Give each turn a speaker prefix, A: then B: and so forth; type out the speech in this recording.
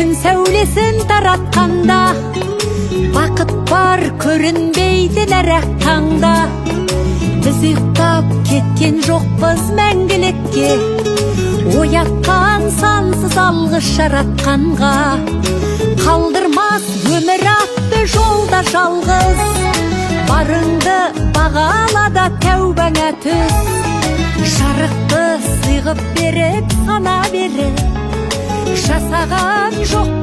A: күн сәулесін таратқанда, бақыт бар көрінбейді нәрәк таңда. Біз ұйықтап кеткен жоқпыз мәңгілікке, оятқан сансыз алғыс жаратқанға. Қалдырмас өмір атты жолда жалғыз, барыңды бағалада тәубаңа түс. Жарықты сыйғып беріп сана беріп, жасаған жоқ